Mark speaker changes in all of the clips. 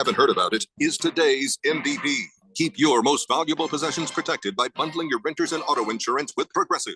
Speaker 1: haven't heard about it is today's MVP. Keep your most valuable possessions protected by bundling your renters and auto insurance with Progressive.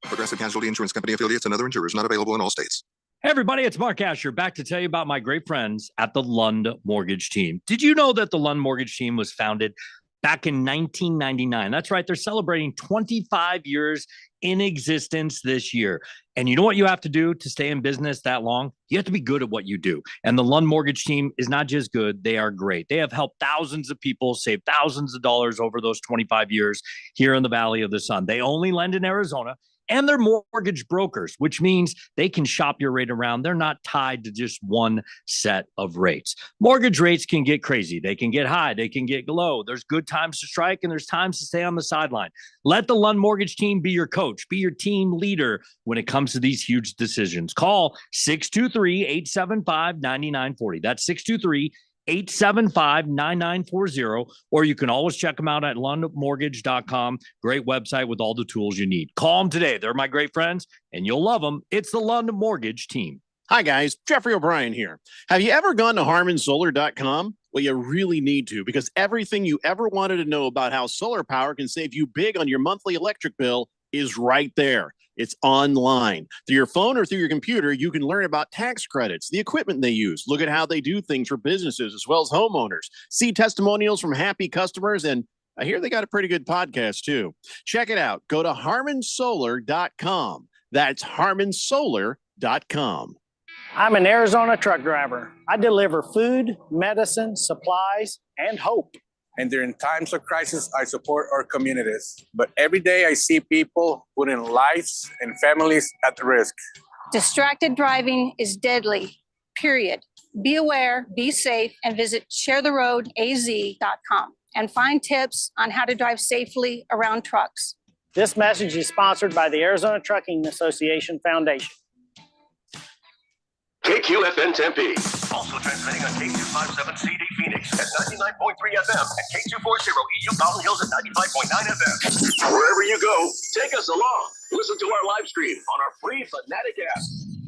Speaker 1: Progressive Casualty Insurance Company affiliates and other insurers not available in all states.
Speaker 2: Hey everybody, it's Mark Asher back to tell you about my great friends at the Lund Mortgage Team. Did you know that the Lund Mortgage Team was founded back in 1999? That's right. They're celebrating 25 years in existence this year. And you know what you have to do to stay in business that long? You have to be good at what you do. And the Lund Mortgage Team is not just good, they are great. They have helped thousands of people save thousands of dollars over those 25 years here in the Valley of the Sun. They only lend in Arizona. And they're mortgage brokers, which means they can shop your rate around. They're not tied to just one set of rates. Mortgage rates can get crazy. They can get high. They can get low. There's good times to strike and there's times to stay on the sideline. Let the Lund Mortgage Team be your coach, be your team leader when it comes to these huge decisions. Call 623-875-9940. That's 623-875-9940, or you can always check them out at lundmortgage.com. Great website with all the tools you need. Call them today. They're my great friends, and you'll love them. It's the Lund Mortgage Team.
Speaker 3: Hi, guys. Jeffrey O'Brien here. Have you ever gone to harmonsolar.com? Well, you really need to, because everything you ever wanted to know about how solar power can save you big on your monthly electric bill is right there. It's online. Through your phone or through your computer, you can learn about tax credits, the equipment they use, look at how they do things for businesses as well as homeowners, see testimonials from happy customers, and I hear they got a pretty good podcast too. Check it out. Go to harmonsolar.com. That's harmonsolar.com.
Speaker 4: I'm an Arizona truck driver. I deliver food, medicine, supplies, and hope.
Speaker 5: And during times of crisis, I support our communities. But every day I see people putting lives and families at risk.
Speaker 6: Distracted driving is deadly, period. Be aware, be safe, and visit sharetheroadaz.com and find tips on how to drive safely around trucks.
Speaker 4: This message is sponsored by the Arizona Trucking Association Foundation.
Speaker 7: KQFN Tempe. Also transmitting on K257CD Phoenix at 99.3 FM and K240 EU Mountain Hills at 95.9 FM. Wherever you go, take us along. Listen to our live stream on our free Fanatic app.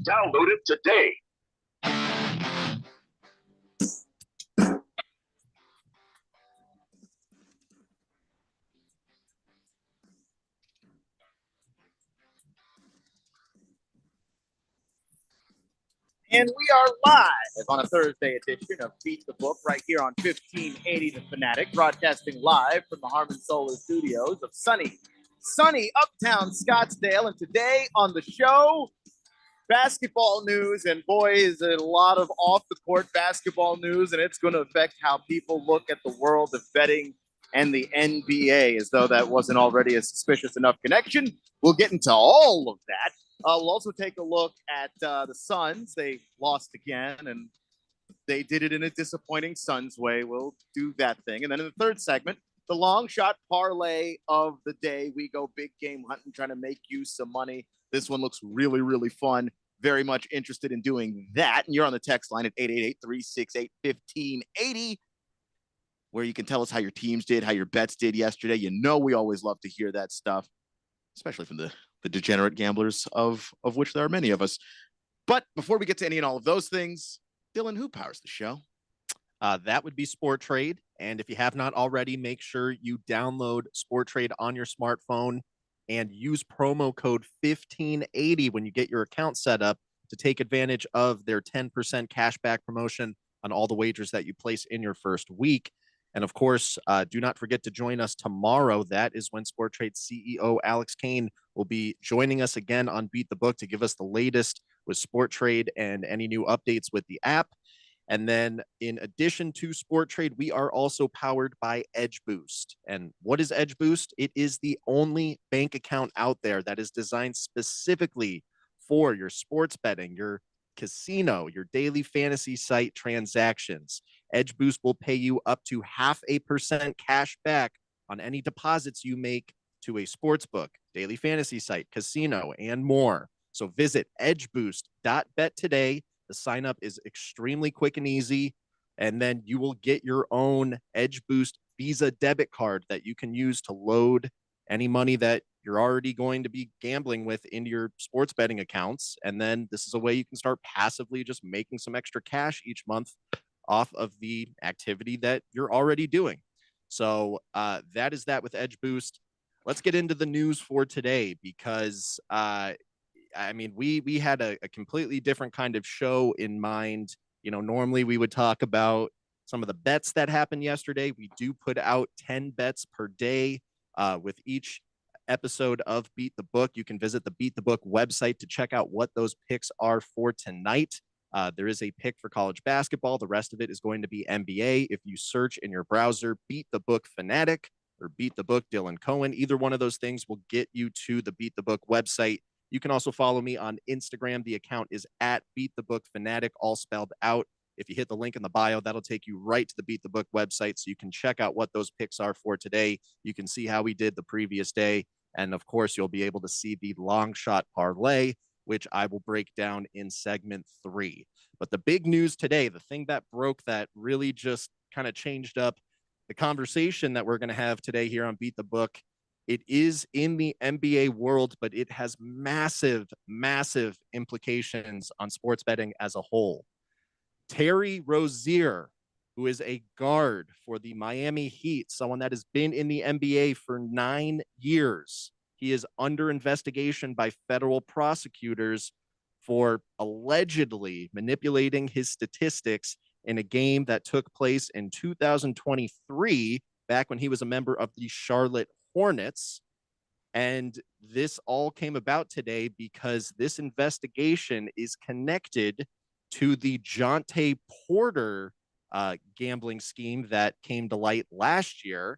Speaker 7: Download it today.
Speaker 8: And we are live on a Thursday edition of Beat the Book right here on 1580 The Fanatic, broadcasting live from the Harmon Solar Studios of sunny uptown Scottsdale. And today on the show, basketball news, and boy, is it a lot of off-the-court basketball news, and it's going to affect how people look at the world of betting and the NBA, as though that wasn't already a suspicious enough connection. We'll get into all of that. We'll also take a look at the Suns. They lost again, and they did it in a disappointing Suns way. We'll do that thing. And then in the third segment, the long shot parlay of the day. We go big game hunting, trying to make you some money. This one looks really, really fun. Very much interested in doing that. And you're on the text line at 888-368-1580, where you can tell us how your teams did, how your bets did yesterday. You know we always love to hear that stuff, especially from the degenerate gamblers, of which there are many of us. But before we get to any and all of those things, Dylan, who powers the show?
Speaker 9: That would be Sport Trade. And if you have not already, make sure you download Sport Trade on your smartphone and use promo code 1580 when you get your account set up to take advantage of their 10% cashback promotion on all the wagers that you place in your first week. And of course, do not forget to join us tomorrow. That is when Sport Trade CEO Alex Kane will be joining us again on Beat the Book to give us the latest with Sport Trade and any new updates with the app. And then in addition to Sport Trade, we are also powered by Edge Boost. And what is Edge Boost? It is the only bank account out there that is designed specifically for your sports betting, your casino, your daily fantasy site transactions. Edge Boost will pay you up to 0.5% cash back on any deposits you make to a sports book, daily fantasy site, casino, and more. So visit edgeboost.bet today. The sign up is extremely quick and easy, and then you will get your own Edge Boost Visa debit card that you can use to load any money that you're already going to be gambling with into your sports betting accounts. And then this is a way you can start passively just making some extra cash each month off of the activity that you're already doing. So that is that with Edge Boost. Let's get into the news for today because I mean, we had a completely different kind of show in mind. You know, normally we would talk about some of the bets that happened yesterday. We do put out 10 bets per day with each episode of Beat the Book. You can visit the Beat the Book website to check out what those picks are for tonight. There is a pick for college basketball. The rest of it is going to be NBA. If you search in your browser, Beat the Book Fanatic or Beat the Book Dylan Cohen, either one of those things will get you to the Beat the Book website. You can also follow me on Instagram. The account is at Beat the Book Fanatic, all spelled out. If you hit the link in the bio, that'll take you right to the Beat the Book website so you can check out what those picks are for today. You can see how we did the previous day. And of course, you'll be able to see the long shot parlay, which I will break down in segment 3. But the big news today, the thing that broke that really just kind of changed up the conversation that we're going to have today here on Beat the Book, it is in the NBA world, but it has massive, massive implications on sports betting as a whole. Terry Rozier, who is a guard for the Miami Heat, someone that has been in the NBA for 9 years. He is under investigation by federal prosecutors for allegedly manipulating his statistics in a game that took place in 2023, back when he was a member of the Charlotte Hornets. And this all came about today because this investigation is connected to the Jontay Porter gambling scheme that came to light last year.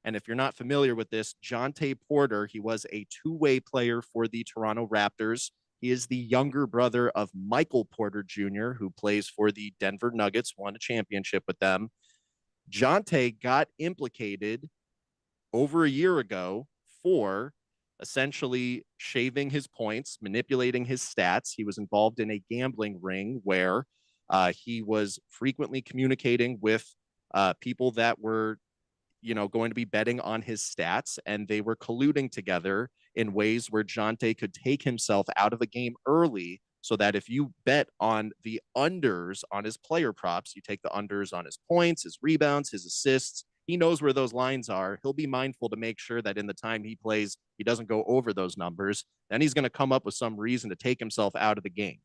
Speaker 9: And if you're not familiar with this, Jontay Porter, he was a two-way player for the Toronto Raptors. He is the younger brother of Michael Porter Jr., who plays for the Denver Nuggets, won a championship with them. Jontay got implicated over a year ago for essentially shaving his points, manipulating his stats. He was involved in a gambling ring where he was frequently communicating with people that were, going to be betting on his stats, and they were colluding together in ways where Jontay could take himself out of a game early, so that if you bet on the unders on his player props, you take the unders on his points, his rebounds, his assists, he knows where those lines are. He'll be mindful to make sure that in the time he plays, he doesn't go over those numbers. Then he's going to come up with some reason to take himself out of the game.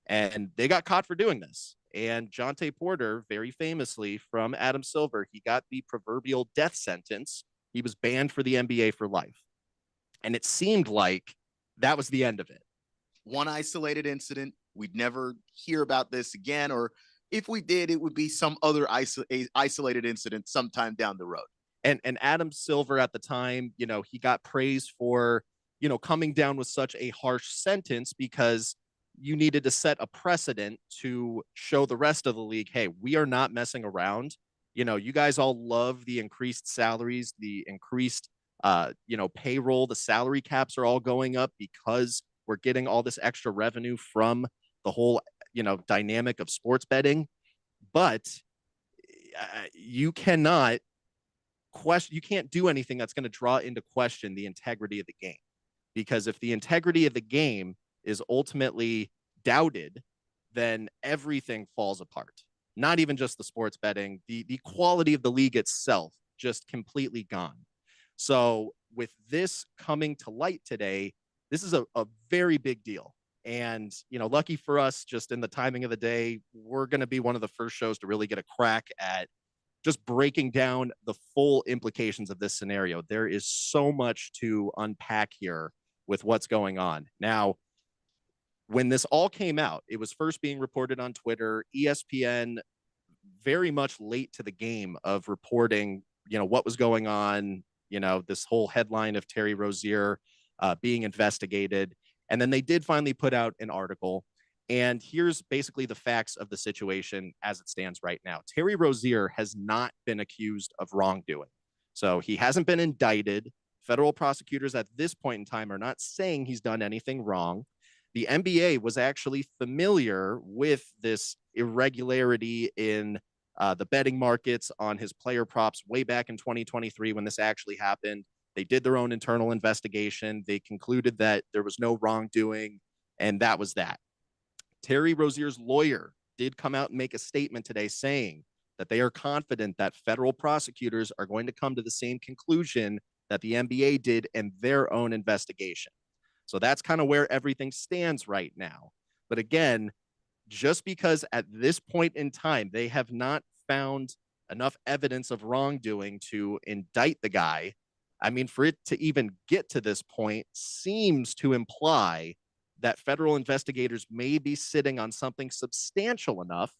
Speaker 9: And they got caught for doing this. And Jontay Porter, very famously from Adam Silver, he got the proverbial death sentence. He was banned for the NBA for life. And it seemed like that was the end of it.
Speaker 8: One isolated incident. We'd never hear about this again, or if we did, it would be some other isolated incident sometime down the road.
Speaker 9: And Adam Silver at the time, he got praised for, coming down with such a harsh sentence because you needed to set a precedent to show the rest of the league, hey, we are not messing around. You guys all love the increased salaries, the increased, payroll. The salary caps are all going up because we're getting all this extra revenue from the whole dynamic of sports betting. But you cannot question, you can't do anything that's going to draw into question the integrity of the game. Because if the integrity of the game is ultimately doubted, then everything falls apart. Not even just the sports betting, the quality of the league itself just completely gone. So with this coming to light today, this is a very big deal. And, lucky for us, just in the timing of the day, we're going to be one of the first shows to really get a crack at just breaking down the full implications of this scenario. There is so much to unpack here with what's going on. Now, when this all came out, it was first being reported on Twitter. ESPN, very much late to the game of reporting, what was going on, this whole headline of Terry Rozier being investigated. And then they did finally put out an article. And here's basically the facts of the situation as it stands right now. Terry Rozier has not been accused of wrongdoing. So he hasn't been indicted. Federal prosecutors at this point in time are not saying he's done anything wrong. The NBA was actually familiar with this irregularity in the betting markets on his player props way back in 2023 when this actually happened. They did their own internal investigation. They concluded that there was no wrongdoing, and that was that. Terry Rozier's lawyer did come out and make a statement today saying that they are confident that federal prosecutors are going to come to the same conclusion that the NBA did in their own investigation. So that's kind of where everything stands right now. But again, just because at this point in time, they have not found enough evidence of wrongdoing to indict the guy, I mean, for it to even get to this point seems to imply that federal investigators may be sitting on something substantial enough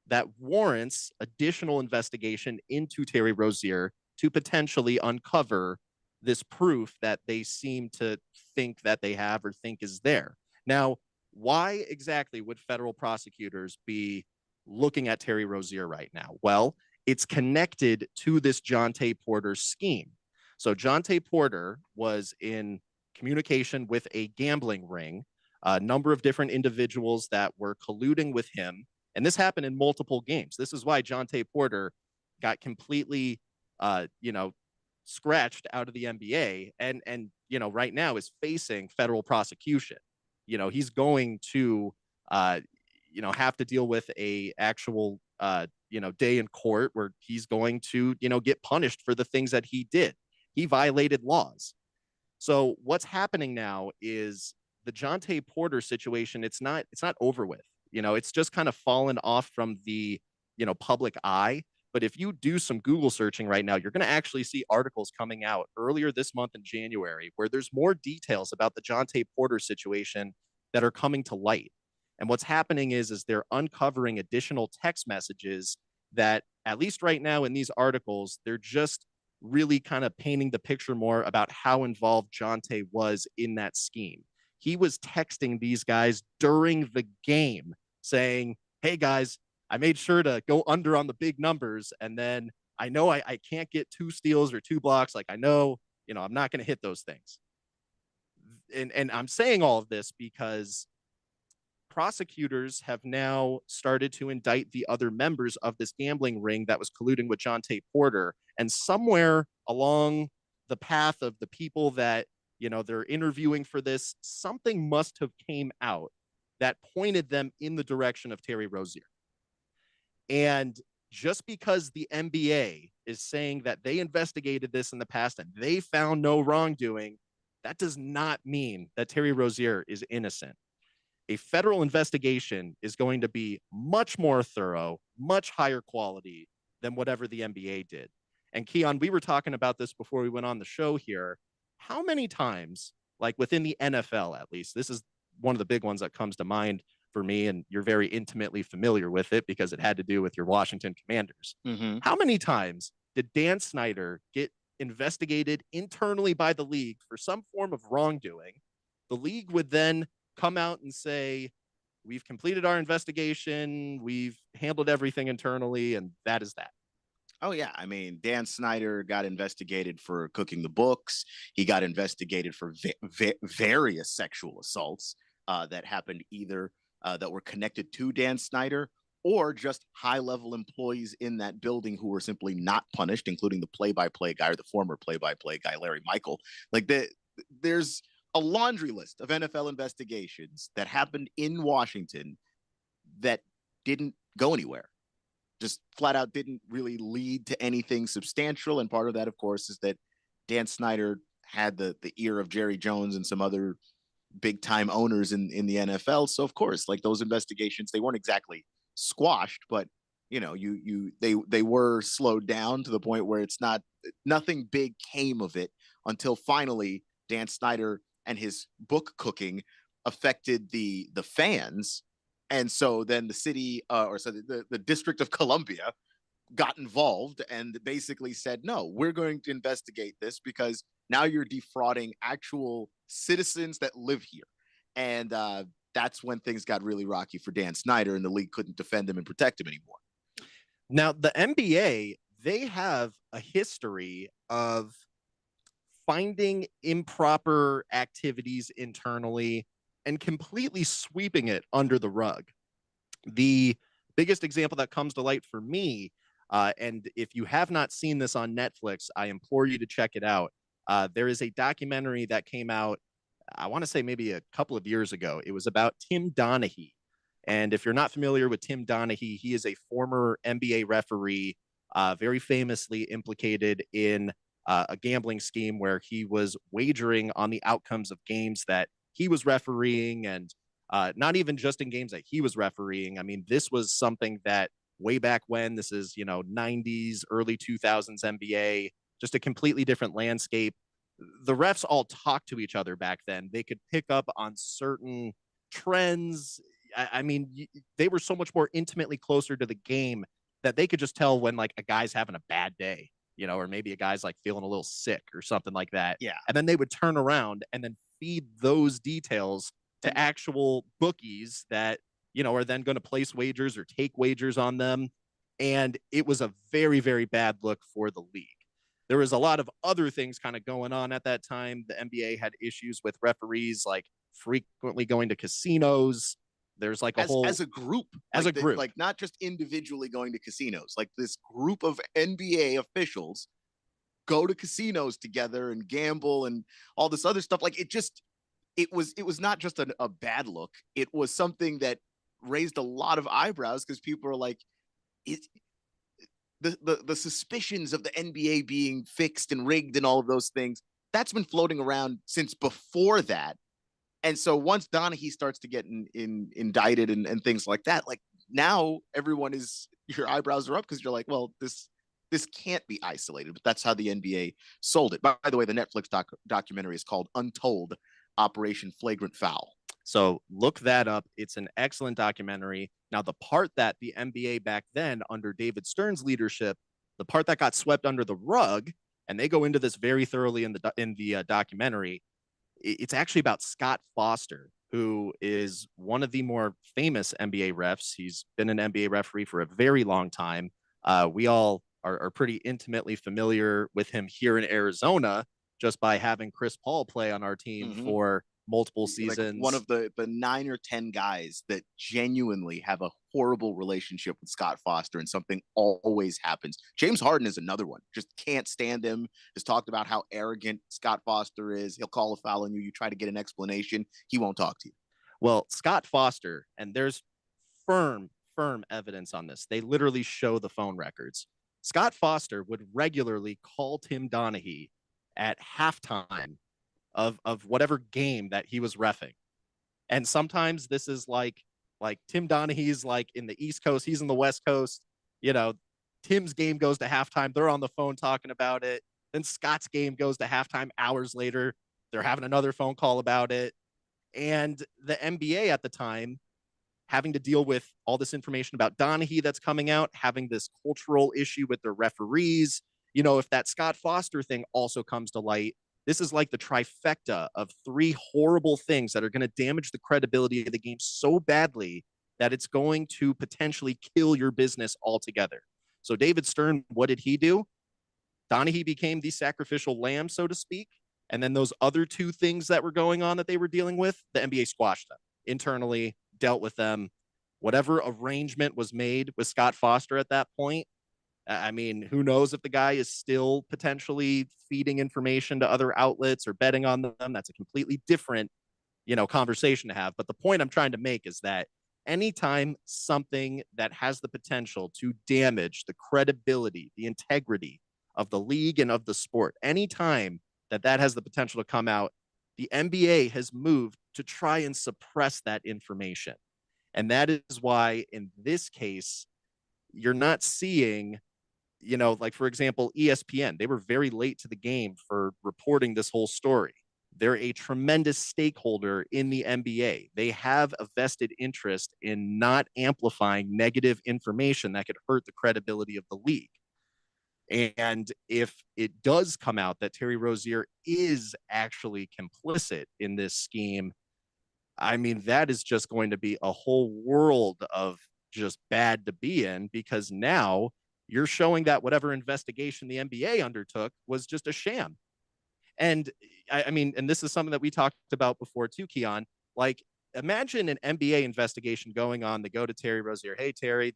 Speaker 9: that warrants additional investigation into Terry Rozier to potentially uncover this proof that they seem to think that they have or think is there. Now, why exactly would federal prosecutors be looking at Terry Rozier right now? Well, it's connected to this Jontay Porter scheme. So Jontay Porter was in communication with a gambling ring, a number of different individuals that were colluding with him. And this happened in multiple games. This is why Jontay Porter got completely, scratched out of the NBA and right now is facing federal prosecution. He's going to, have to deal with a actual, day in court where he's going to, get punished for the things that he did. He violated laws. So what's happening now is the Jontay Porter situation. It's not over with. It's just kind of fallen off from the, public eye. But if you do some Google searching right now, you're going to actually see articles coming out earlier this month in January where there's more details about the Jontay Porter situation that are coming to light. And what's happening is they're uncovering additional text messages that, at least right now in these articles, they're just really kind of painting the picture more about how involved Jontay was in that scheme. He was texting these guys during the game saying, hey guys, I made sure to go under on the big numbers. And then I know I can't get 2 steals or 2 blocks. Like I know, I'm not going to hit those things. And I'm saying all of this because prosecutors have now started to indict the other members of this gambling ring that was colluding with Jontay Porter. And somewhere along the path of the people that, they're interviewing for this, something must have came out that pointed them in the direction of Terry Rozier. And just because the NBA is saying that they investigated this in the past and they found no wrongdoing, that does not mean that Terry Rozier is innocent. A federal investigation is going to be much more thorough, much higher quality than whatever the NBA did. And Keon, we were talking about this before we went on the show here. How many times, like within the NFL at least, this is one of the big ones that comes to mind for me, and you're very intimately familiar with it because it had to do with your Washington Commanders. Mm-hmm. How many times did Dan Snyder get investigated internally by the league for some form of wrongdoing? The league would then come out and say, we've completed our investigation, we've handled everything internally, and that is that.
Speaker 8: Oh, yeah. I mean, Dan Snyder got investigated for cooking the books. He got investigated for various sexual assaults that happened either that were connected to Dan Snyder or just high-level employees in that building who were simply not punished, including the play-by-play guy or the former play-by-play guy, Larry Michael. Like, there's a laundry list of NFL investigations that happened in Washington that didn't go anywhere. Just flat out didn't really lead to anything substantial. And part of that, of course, is that Dan Snyder had the ear of Jerry Jones and some other big time owners in the NFL. So of course, like those investigations, they weren't exactly squashed, but they were slowed down to the point where nothing big came of it until finally Dan Snyder and his book cooking affected the fans. And so then the city the District of Columbia got involved and basically said, no, we're going to investigate this because now you're defrauding actual citizens that live here. And that's when things got really rocky for Dan Snyder and the league couldn't defend him and protect him anymore.
Speaker 9: Now, the NBA, they have a history of finding improper activities internally and completely sweeping it under the rug. The biggest example that comes to light for me, and if you have not seen this on Netflix, I implore you to check it out. There is a documentary that came out, I want to say maybe a couple of years ago. It was about Tim Donaghy. And if you're not familiar with Tim Donaghy, he is a former NBA referee, very famously implicated in a gambling scheme where he was wagering on the outcomes of games that he was refereeing, and not even just in games that he was refereeing. I mean, this was something that way back when, this is, 90s, early 2000s NBA, just a completely different landscape. The refs all talked to each other back then. They could pick up on certain trends. I mean, they were so much more intimately closer to the game that they could just tell when like a guy's having a bad day, or maybe a guy's like feeling a little sick or something like that.
Speaker 8: Yeah.
Speaker 9: And then they would turn around and then feed those details to actual bookies that, are then going to place wagers or take wagers on them. And it was a very, very bad look for the league. There was a lot of other things kind of going on at that time. The NBA had issues with referees like frequently going to casinos. There's like
Speaker 3: as a group,
Speaker 9: as
Speaker 3: like
Speaker 9: a group,
Speaker 3: like not just individually going to casinos, like this group of NBA officials go to casinos together and gamble and all this other stuff. Like it was not just a bad look. It was something that raised a lot of eyebrows because people are like, the suspicions of the NBA being fixed and rigged and all of those things, that's been floating around since before that. And so once Donaghy starts to get indicted and things like that, like now everyone your eyebrows are up because you're like, well, this can't be isolated. But that's how the NBA sold it. By the way, the Netflix documentary is called Untold: Operation Flagrant Foul.
Speaker 9: So look that up. It's an excellent documentary. Now, the part that the NBA back then under David Stern's leadership, the part that got swept under the rug, and they go into this very thoroughly in the documentary, it's actually about Scott Foster, who is one of the more famous NBA refs. He's been an NBA referee for a very long time. We all are pretty intimately familiar with him here in Arizona just by having Chris Paul play on our team for multiple seasons.
Speaker 3: Like one of the 9 or 10 guys that genuinely have a horrible relationship with Scott Foster, and something always happens. James Harden is another one. Just can't stand him. Has talked about how arrogant Scott Foster is. He'll call a foul on you. You try to get an explanation, he won't talk to you.
Speaker 9: Well, Scott Foster, and there's firm evidence on this. They literally show the phone records. Scott Foster would regularly call Tim Donaghy at halftime of whatever game that he was reffing. And sometimes this is like Tim Donaghy's like in the East Coast, he's in the West Coast. Tim's game goes to halftime. They're on the phone talking about it. Then Scott's game goes to halftime hours later. They're having another phone call about it. And the NBA at the time, having to deal with all this information about Donaghy that's coming out, having this cultural issue with their referees, if that Scott Foster thing also comes to light, this is like the trifecta of 3 horrible things that are going to damage the credibility of the game so badly that it's going to potentially kill your business altogether. So David Stern, what did he do? Donaghy became the sacrificial lamb, so to speak. And then those other 2 things that were going on that they were dealing with, the NBA squashed them internally, dealt with them. Whatever arrangement was made with Scott Foster at that point, I mean, who knows if the guy is still potentially feeding information to other outlets or betting on them. That's a completely different, conversation to have. But the point I'm trying to make is that anytime something that has the potential to damage the credibility, the integrity of the league and of the sport, anytime that has the potential to come out, the NBA has moved to try and suppress that information. And that is why in this case, you're not seeing, like, for example, ESPN, they were very late to the game for reporting this whole story. They're a tremendous stakeholder in the NBA. They have a vested interest in not amplifying negative information that could hurt the credibility of the league. And if it does come out that Terry Rozier is actually complicit in this scheme, I mean, that is just going to be a whole world of just bad to be in, because now you're showing that whatever investigation the NBA undertook was just a sham. And I mean, and this is something that we talked about before too, Keon, like, imagine an NBA investigation going on. They go to Terry Rozier. Hey, Terry,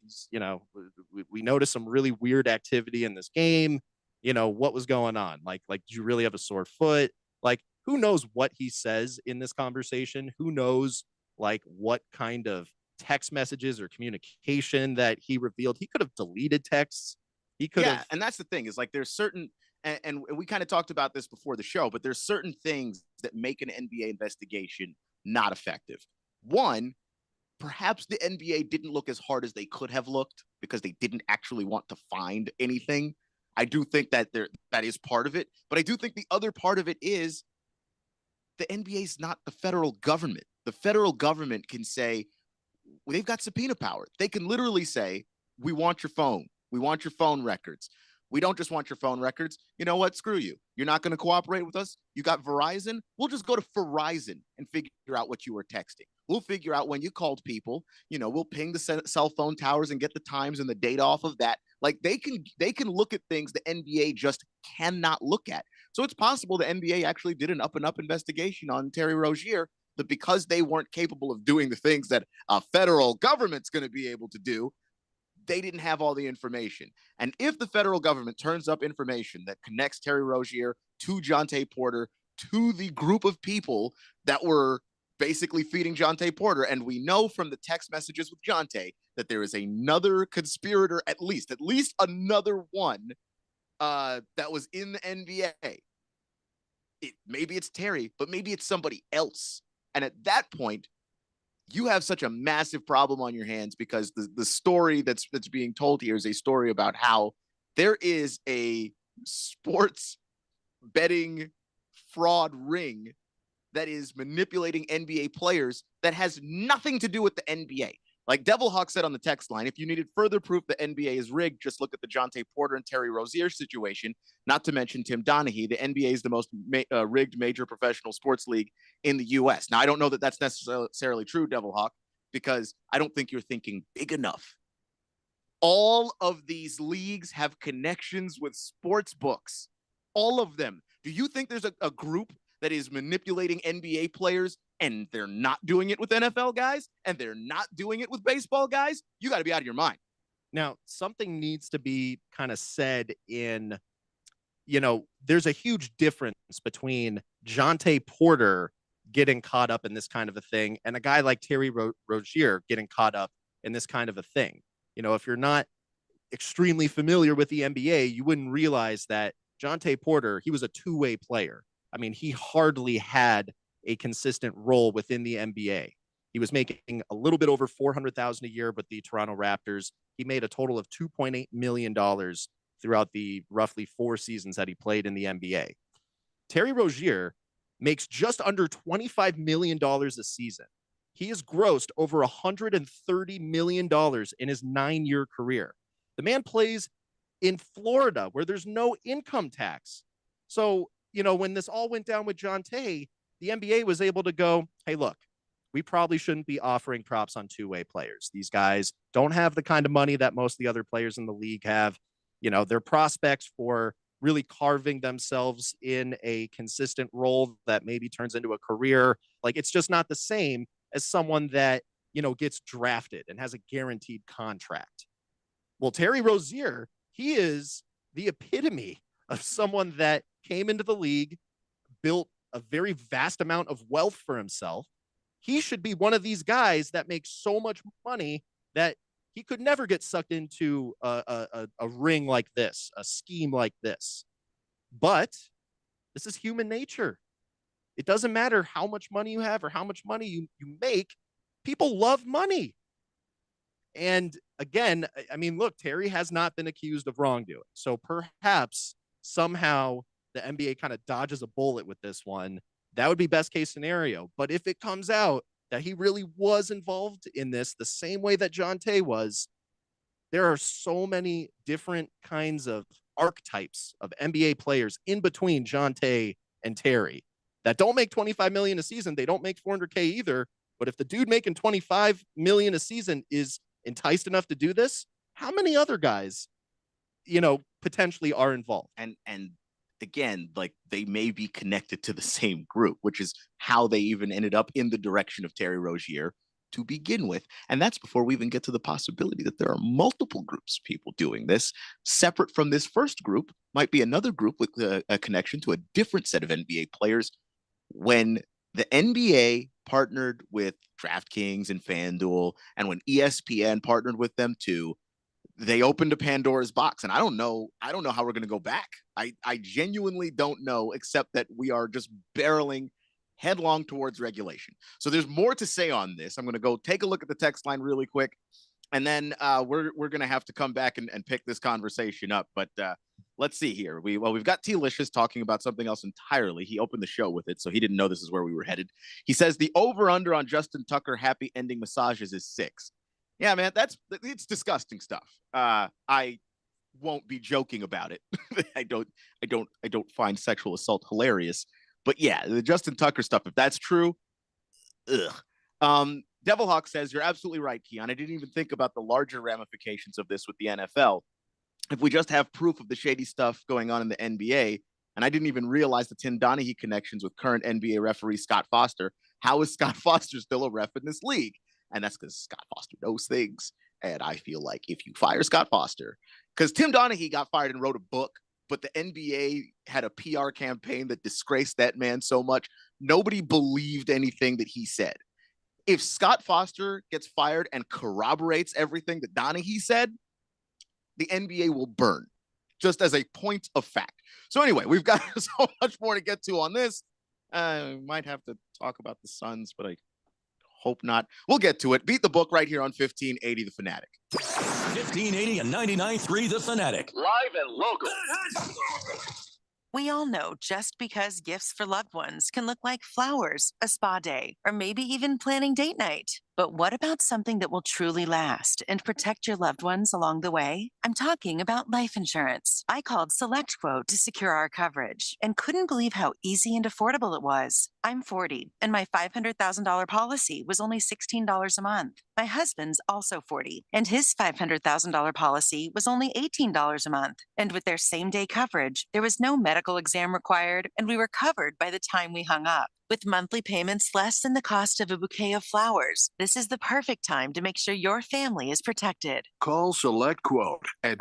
Speaker 9: we noticed some really weird activity in this game. What was going on? Like, did you really have a sore foot? Like, who knows what he says in this conversation? Who knows, like, what kind of text messages or communication that he revealed. He could have deleted texts. He could have.
Speaker 8: And that's the thing is like there's certain, and we kind of talked about this before the show, but there's certain things that make an NBA investigation not effective. One, perhaps the NBA didn't look as hard as they could have looked because they didn't actually want to find anything. I do think that that is part of it, but I do think the other part of it is the NBA is not the federal government. The federal government can say, they've got subpoena power. They can literally say, we want your phone. We want your phone records. We don't just want your phone records. You know what? Screw you. You're not going to cooperate with us. You got Verizon. We'll just go to Verizon and figure out what you were texting. We'll figure out when you called people. You know, we'll ping the cell phone towers and get the times and the data off of that. Like they can look at things the NBA just cannot look at. So it's possible the NBA actually did an up and up investigation on Terry Rozier, but because they weren't capable of doing the things that a federal government's going to be able to do, they didn't have all the information. And if the federal government turns up information that connects Terry Rozier to Jontay Porter, to the group of people that were basically feeding Jontay Porter, and we know from the text messages with Jontay that there is another conspirator, at least another one that was in the NBA. Maybe it's Terry, but maybe it's somebody else. And at that point, you have such a massive problem on your hands because the story that's being told here is a story about how there is a sports betting fraud ring that is manipulating NBA players that has nothing to do with the NBA. Like Devil Hawk said on the text line, if you needed further proof the NBA is rigged, just look at the Jontay Porter and Terry Rozier situation, not to mention Tim Donaghy. The NBA is the most rigged major professional sports league in the U.S. Now, I don't know that that's necessarily true, Devil Hawk, because I don't think you're thinking big enough. All of these leagues have connections with sports books. All of them. Do you think there's a group that is manipulating NBA players and they're not doing it with NFL guys and they're not doing it with baseball guys? You got to be out of your mind.
Speaker 9: Now, something needs to be kind of said in, you know, there's a huge difference between Jontay Porter getting caught up in this kind of a thing and a guy like Terry Rozier getting caught up in this kind of a thing. You know, if you're not extremely familiar with the NBA, you wouldn't realize that Jontay Porter, he was a two-way player. I mean, he hardly had a consistent role within the NBA. He was making a little bit over $400,000 a year with the Toronto Raptors. He made a total of $2.8 million throughout the roughly 4 seasons that he played in the NBA. Terry Rozier makes just under $25 million a season. He has grossed over $130 million in his 9-year career. The man plays in Florida where there's no income tax. So, you know, when this all went down with Jontay, the NBA was able to go, hey, look, we probably shouldn't be offering props on two-way players. These guys don't have the kind of money that most of the other players in the league have. You know, they're prospects for really carving themselves in a consistent role that maybe turns into a career. Like, it's just not the same as someone that, you know, gets drafted and has a guaranteed contract. Well, Terry Rozier, he is the epitome of someone that came into the league, built a very vast amount of wealth for himself. He should be one of these guys that makes so much money that he could never get sucked into a ring like this, a scheme like this. But this is human nature. It doesn't matter how much money you have or how much money you make. People love money. And again, I mean, look, Terry has not been accused of wrongdoing. So perhaps somehow the NBA kind of dodges a bullet with this one. That would be best case scenario. But if it comes out that he really was involved in this the same way that Jontay was, there are so many different kinds of archetypes of NBA players in between Jontay and Terry that don't make $25 million a season. They don't make $400K either. But if the dude making $25 million a season is enticed enough to do this, how many other guys, you know, potentially are involved?
Speaker 8: And again, like they may be connected to the same group, which is how they even ended up in the direction of Terry Rozier to begin with. And that's before we even get to the possibility that there are multiple groups of people doing this. Separate from this first group might be another group with a connection to a different set of NBA players. When the NBA partnered with DraftKings and FanDuel, and when ESPN partnered with them too, they opened a Pandora's box, and I don't know how we're going to go back. I genuinely don't know, except that we are just barreling headlong towards regulation. So there's more to say on this. I'm going to go take a look at the text line really quick, and then we're going to have to come back and pick this conversation up. But let's see here. We've got T-Licious talking about something else entirely. He opened the show with it, so he didn't know this is where we were headed. He says the over-under on Justin Tucker happy ending massages is 6. Yeah, man, it's disgusting stuff. I won't be joking about it. I don't find sexual assault hilarious, but yeah, the Justin Tucker stuff, if that's true, ugh. Devilhawk says you're absolutely right, Keon. I didn't even think about the larger ramifications of this with the NFL. If we just have proof of the shady stuff going on in the NBA, and I didn't even realize the Tim Donaghy connections with current NBA referee Scott Foster, how is Scott Foster still a ref in this league? And that's because Scott Foster knows things. And I feel like if you fire Scott Foster, because Tim Donaghy got fired and wrote a book, but the NBA had a PR campaign that disgraced that man so much, nobody believed anything that he said. If Scott Foster gets fired and corroborates everything that Donaghy said, the NBA will burn, just as a point of fact. So anyway, we've got so much more to get to on this. Might have to talk about the Suns, but I hope not. We'll get to it. Beat the book right here on 1580 The Fanatic.
Speaker 10: 1580 and 99.3 The Fanatic.
Speaker 7: Live and local.
Speaker 11: We all know just because gifts for loved ones can look like flowers, a spa day, or maybe even planning date night. But what about something that will truly last and protect your loved ones along the way? I'm talking about life insurance. I called SelectQuote to secure our coverage and couldn't believe how easy and affordable it was. I'm 40, and my $500,000 policy was only $16 a month. My husband's also 40, and his $500,000 policy was only $18 a month. And with their same-day coverage, there was no medical exam required, and we were covered by the time we hung up. With monthly payments less than the cost of a bouquet of flowers, this is the perfect time to make sure your family is protected.
Speaker 12: Call SelectQuote at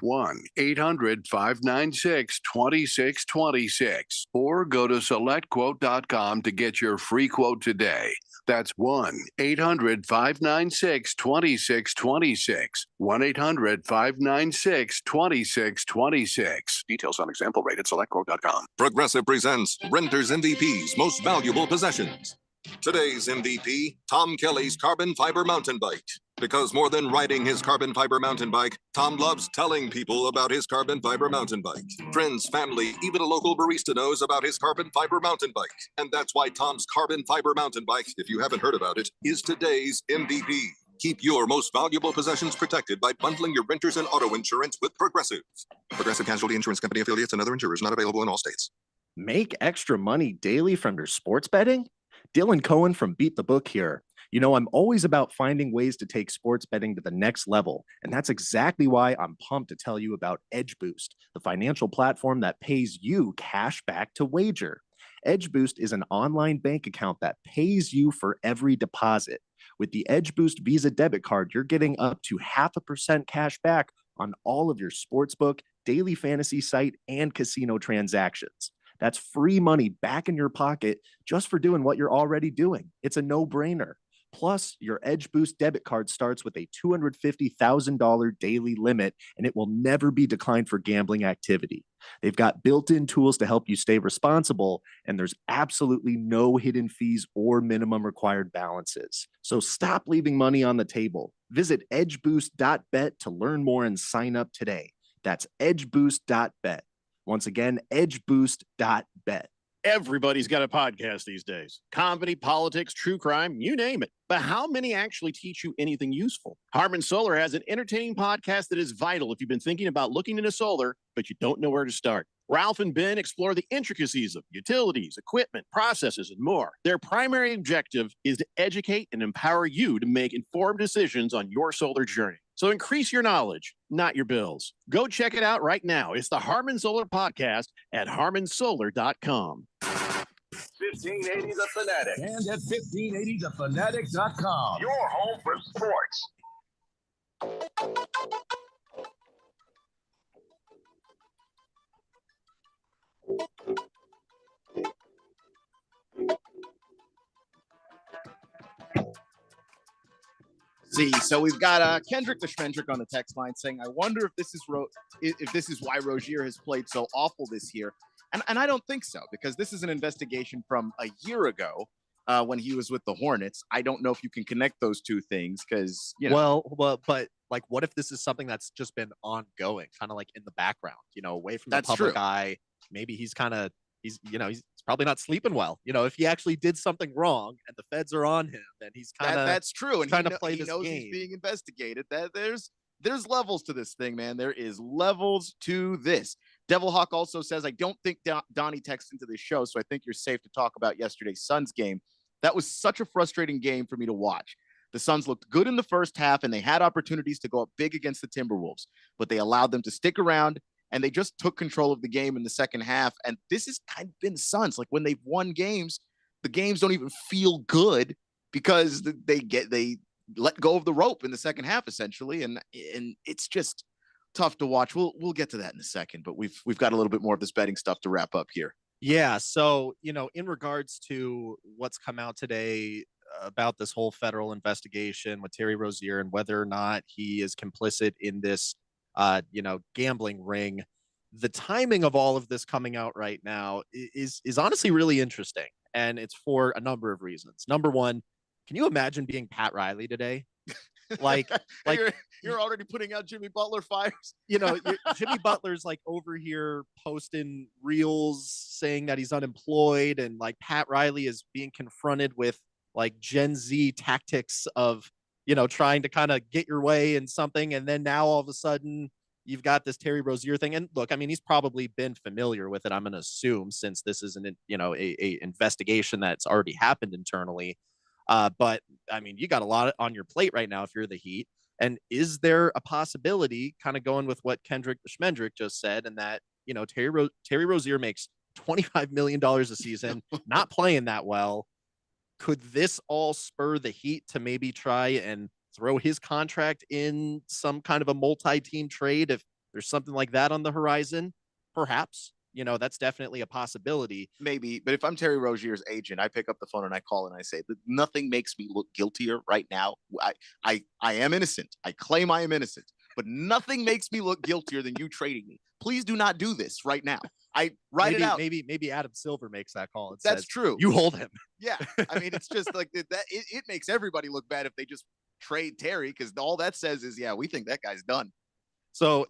Speaker 12: 1-800-596-2626 or go to SelectQuote.com to get your free quote today. That's 1-800-596-2626. 1-800-596-2626. Details on example rate at SelectQuote.com.
Speaker 1: Progressive presents Renter's MVP's Most Valuable Possessions. Today's MVP, Tom Kelly's carbon fiber mountain bike. Because more than riding his carbon fiber mountain bike, Tom loves telling people about his carbon fiber mountain bike. Friends, family, even a local barista knows about his carbon fiber mountain bike. And that's why Tom's carbon fiber mountain bike, if you haven't heard about it, is today's MVP. Keep your most valuable possessions protected by bundling your renters and auto insurance with Progressive. Progressive Casualty Insurance Company affiliates and other insurers not available in all states.
Speaker 9: Make extra money daily from your sports betting? Dylan Cohen from Beat the Book here. You know, I'm always about finding ways to take sports betting to the next level, and that's exactly why I'm pumped to tell you about Edge Boost, the financial platform that pays you cash back to wager. Edge Boost is an online bank account that pays you for every deposit. With the Edge Boost Visa debit card, you're getting up to 0.5% cash back on all of your sportsbook, daily fantasy site, and casino transactions. That's free money back in your pocket just for doing what you're already doing. It's a no-brainer. Plus, your Edge Boost debit card starts with a $250,000 daily limit, and it will never be declined for gambling activity. They've got built-in tools to help you stay responsible, and there's absolutely no hidden fees or minimum required balances. So stop leaving money on the table. Visit edgeboost.bet to learn more and sign up today. That's edgeboost.bet. Once again, edgeboost.bet.
Speaker 3: Everybody's got a podcast these days. Comedy, politics, true crime, you name it. But how many actually teach you anything useful? Harman Solar has an entertaining podcast that is vital if you've been thinking about looking into solar, but you don't know where to start. Ralph and Ben explore the intricacies of utilities, equipment, processes, and more. Their primary objective is to educate and empower you to make informed decisions on your solar journey. So increase your knowledge, not your bills. Go check it out right now. It's the Harman Solar Podcast at harmansolar.com.
Speaker 7: 1580 The Fanatic.
Speaker 10: And at 1580thefanatic.com.
Speaker 7: Your home for sports.
Speaker 8: see. So we've got Kendrick the Schmendrick on the text line saying, "I wonder if this is why Rozier has played so awful this year." And I don't think so, because this is an investigation from a year ago when he was with the Hornets. I don't know if you can connect those two things because, you know.
Speaker 9: Well, but like, what if this is something that's just been ongoing, kind of like in the background, away from the public eye? Maybe he's probably not sleeping well. If he actually did something wrong and the feds are on him, then he's kind of
Speaker 8: that's true. And
Speaker 9: trying to play
Speaker 8: he
Speaker 9: this
Speaker 8: knows
Speaker 9: game.
Speaker 8: He's being investigated. That there's levels to this thing, man. There is levels to this. Devil Hawk also says, "I don't think Donnie texted into this show, so I think you're safe to talk about yesterday's Suns game. That was such a frustrating game for me to watch. The Suns looked good in the first half, and they had opportunities to go up big against the Timberwolves, but they allowed them to stick around, and they just took control of the game in the second half. And this has kind of been the Suns. Like, when they've won games, the games don't even feel good because they let go of the rope in the second half, essentially, and it's just tough to watch. We'll get to that in a second, but we've got a little bit more of this betting stuff to wrap up here.
Speaker 9: Yeah. So, in regards to what's come out today about this whole federal investigation with Terry Rozier and whether or not he is complicit in this, gambling ring, the timing of all of this coming out right now is honestly really interesting. And it's for a number of reasons. Number one, can you imagine being Pat Riley today? Like
Speaker 8: you're already putting out Jimmy Butler fires.
Speaker 9: Jimmy Butler's like over here posting reels saying that he's unemployed, and like Pat Riley is being confronted with like Gen Z tactics of trying to kind of get your way in something, and then now all of a sudden you've got this Terry Rozier thing. And look, I mean, he's probably been familiar with it, I'm going to assume, since this is a investigation that's already happened internally. But I mean, you got a lot on your plate right now if you're the Heat. And is there a possibility, kind of going with what Kendrick the Schmendrick just said, and that, Terry Rozier makes $25 million a season, not playing that well. Could this all spur the Heat to maybe try and throw his contract in some kind of a multi-team trade if there's something like that on the horizon? Perhaps. That's definitely a possibility.
Speaker 8: Maybe, but if I'm Terry Rozier's agent, I pick up the phone and I call and I say that nothing makes me look guiltier right now. I am innocent. I claim I am innocent, but nothing makes me look guiltier than you trading me. Please do not do this right now. I write it out.
Speaker 9: Maybe Adam Silver makes that call.
Speaker 8: That's true.
Speaker 9: You hold him.
Speaker 8: Yeah, I mean, it's just like that. It makes everybody look bad if they just trade Terry, because all that says is, yeah, we think that guy's done.
Speaker 9: So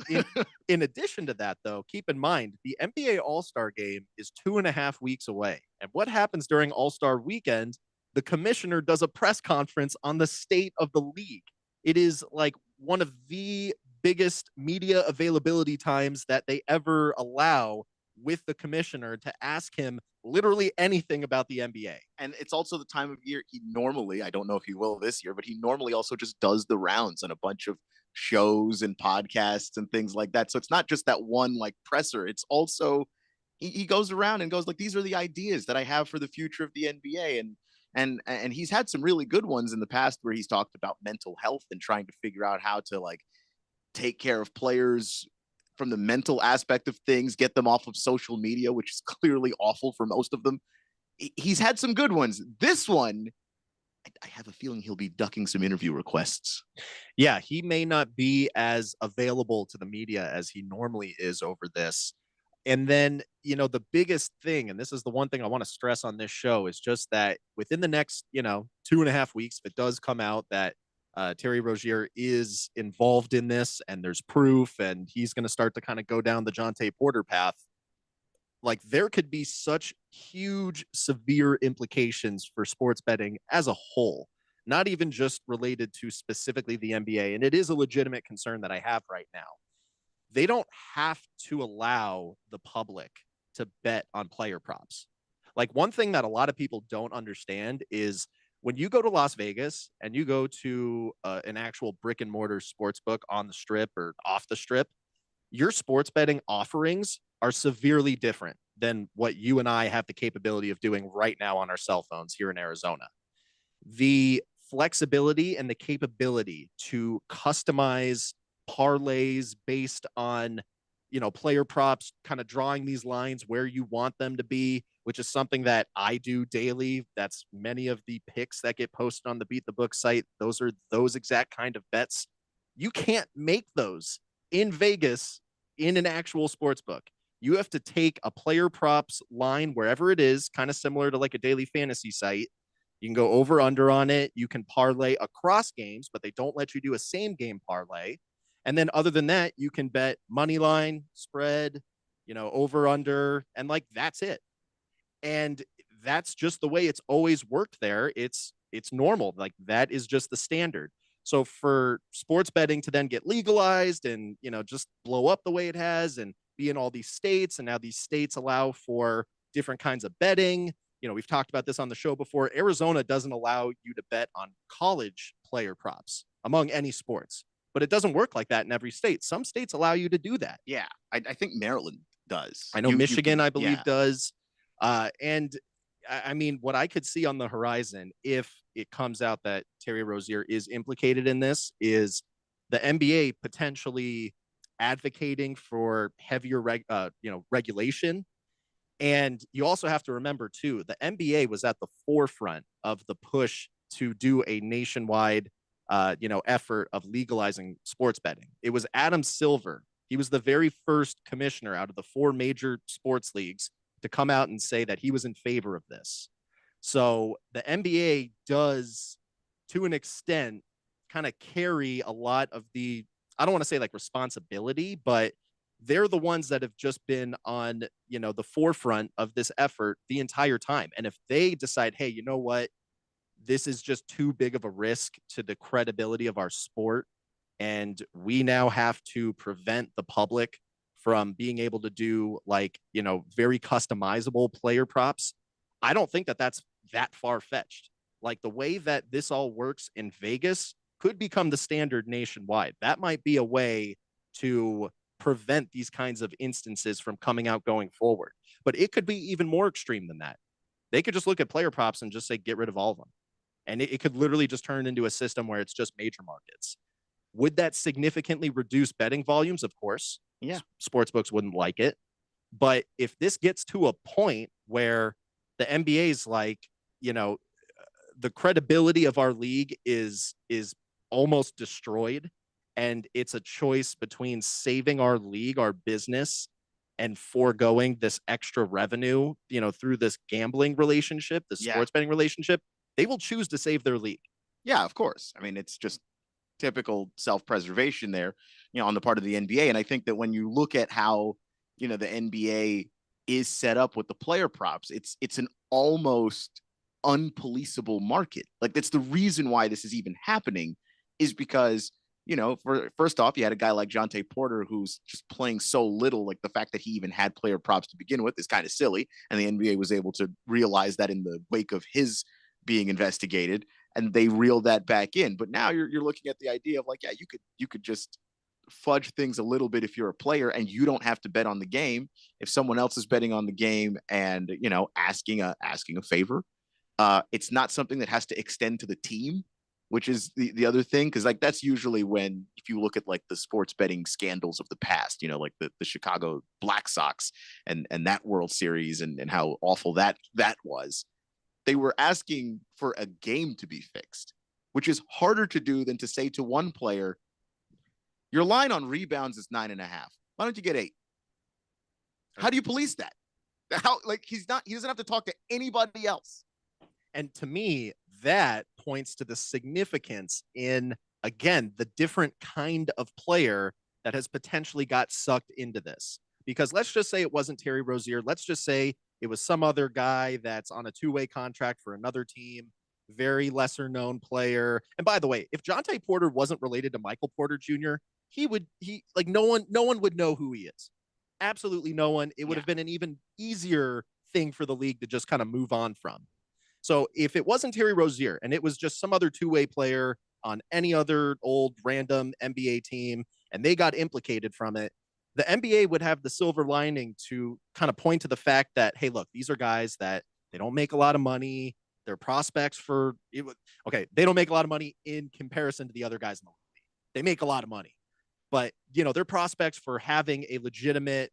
Speaker 9: in addition to that, though, keep in mind, the NBA All-Star game is 2.5 weeks away. And what happens during All-Star weekend? The commissioner does a press conference on the state of the league. It is like one of the biggest media availability times that they ever allow with the commissioner to ask him literally anything about the NBA.
Speaker 8: And it's also the time of year he normally, I don't know if he will this year, but he normally also just does the rounds on a bunch of shows and podcasts and things like that. So it's not just that one like presser. It's also he goes around and goes like, these are the ideas that I have for the future of the NBA. And he's had some really good ones in the past where he's talked about mental health and trying to figure out how to like take care of players from the mental aspect of things, get them off of social media, which is clearly awful for most of them. He's had some good ones. This one, I have a feeling he'll be ducking some interview requests.
Speaker 9: Yeah, he may not be as available to the media as he normally is over this. And then, the biggest thing, and this is the one thing I want to stress on this show, is just that within the next, 2.5 weeks, if it does come out that Terry Rozier is involved in this and there's proof and he's going to start to kind of go down the Jonte Porter path, like there could be such huge, severe implications for sports betting as a whole, not even just related to specifically the NBA. And it is a legitimate concern that I have right now. They don't have to allow the public to bet on player props. Like, one thing that a lot of people don't understand is when you go to Las Vegas and you go to an actual brick and mortar sports book on the strip or off the strip, your sports betting offerings are severely different than what you and I have the capability of doing right now on our cell phones here in Arizona. The flexibility and the capability to customize parlays based on, player props, kind of drawing these lines where you want them to be which is something that I do daily. That's many of the picks that get posted on the Beat the Book site. Those are those exact kind of bets. You can't make those in Vegas in an actual sports book. You have to take a player props line wherever it is, kind of similar to like a daily fantasy site. You can go over under on it. You can parlay across games, but they don't let you do a same game parlay. And then other than that, you can bet money line, spread, over under, and like that's it. And that's just the way it's always worked there. It's normal. Like that is just the standard. So for sports betting to then get legalized and, just blow up the way it has and be in all these states, and now these states allow for different kinds of betting. We've talked about this on the show before. Arizona doesn't allow you to bet on college player props among any sports, but it doesn't work like that in every state. Some states allow you to do that.
Speaker 8: Yeah, I think Maryland does.
Speaker 9: I know Michigan, I believe, does. And I mean, what I could see on the horizon, if it comes out that Terry Rozier is implicated in this, is the NBA potentially advocating for heavier, regulation. And you also have to remember too, the NBA was at the forefront of the push to do a nationwide, effort of legalizing sports betting. It was Adam Silver. He was the very first commissioner out of the 4 major sports leagues to come out and say that he was in favor of this. So the NBA does, to an extent, kind of carry a lot of the, I don't want to say like responsibility, but they're the ones that have just been on, the forefront of this effort the entire time. And if they decide, hey, you know what, this is just too big of a risk to the credibility of our sport, and we now have to prevent the public from being able to do very customizable player props, I don't think that that's that far-fetched. Like the way that this all works in Vegas could become the standard nationwide. That might be a way to prevent these kinds of instances from coming out going forward. But it could be even more extreme than that. They could just look at player props and just say, get rid of all of them. And it could literally just turn into a system where it's just major markets. Would that significantly reduce betting volumes? Of course.
Speaker 8: Yeah.
Speaker 9: Sportsbooks wouldn't like it. But if this gets to a point where the NBA's like, the credibility of our league is almost destroyed, and it's a choice between saving our league, our business, and foregoing this extra revenue, through this gambling relationship, the sports betting relationship, they will choose to save their league.
Speaker 8: Yeah, of course. I mean, it's just typical self-preservation there, on the part of the NBA. And I think that when you look at how, the NBA is set up with the player props, it's an almost unpoliceable market. Like that's the reason why this is even happening, is because, first off, you had a guy like Jontay Porter who's just playing so little. Like the fact that he even had player props to begin with is kind of silly. And the NBA was able to realize that in the wake of his being investigated, and they reeled that back in. But now you're looking at the idea of like, yeah, you could just fudge things a little bit if you're a player, and you don't have to bet on the game. If someone else is betting on the game and, asking a favor, it's not something that has to extend to the team, which is the other thing. Cause like, that's usually when, if you look at like the sports betting scandals of the past, like the Chicago Black Sox and that World Series and how awful that was, they were asking for a game to be fixed, which is harder to do than to say to one player, your line on rebounds is 9.5. Why don't you get 8? How do you police that? How, like, he doesn't have to talk to anybody else.
Speaker 9: And to me, that points to the significance in, again, the different kind of player that has potentially got sucked into this. Because let's just say it wasn't Terry Rozier. Let's just say it was some other guy that's on a 2-way contract for another team, very lesser known player. And by the way, if Jontay Porter wasn't related to Michael Porter Jr., no one would know who he is. Absolutely no one. It would have been an even easier thing for the league to just kind of move on from. So if it wasn't Terry Rozier and it was just some other 2-way player on any other old random NBA team and they got implicated from it, the NBA would have the silver lining to kind of point to the fact that, hey, look, these are guys that they don't make a lot of money. They're prospects they don't make a lot of money in comparison to the other guys in the league. They make a lot of money, but they're prospects for having a legitimate,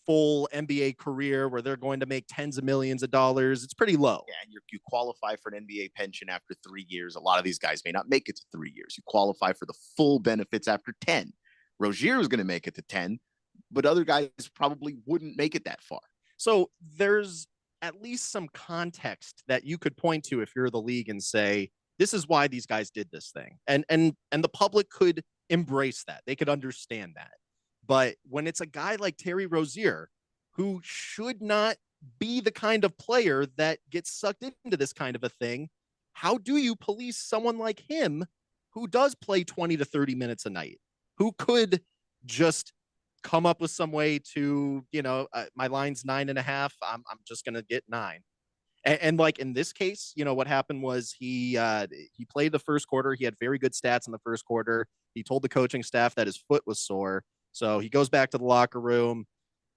Speaker 9: full NBA career where they're going to make tens of millions of dollars. It's pretty low.
Speaker 8: Yeah, and you qualify for an NBA pension after 3 years. A lot of these guys may not make it to 3 years. You qualify for the full benefits after 10. Rozier is going to make it to 10, but other guys probably wouldn't make it that far.
Speaker 9: So there's at least some context that you could point to if you're the league and say, this is why these guys did this thing. And the public could embrace that. They could understand that. But when it's a guy like Terry Rozier, who should not be the kind of player that gets sucked into this kind of a thing, how do you police someone like him who does play 20 to 30 minutes a night, who could just come up with some way to, my line's 9.5. I'm just going to get 9. And like in this case, what happened was he played the first quarter. He had very good stats in the first quarter. He told the coaching staff that his foot was sore. So he goes back to the locker room.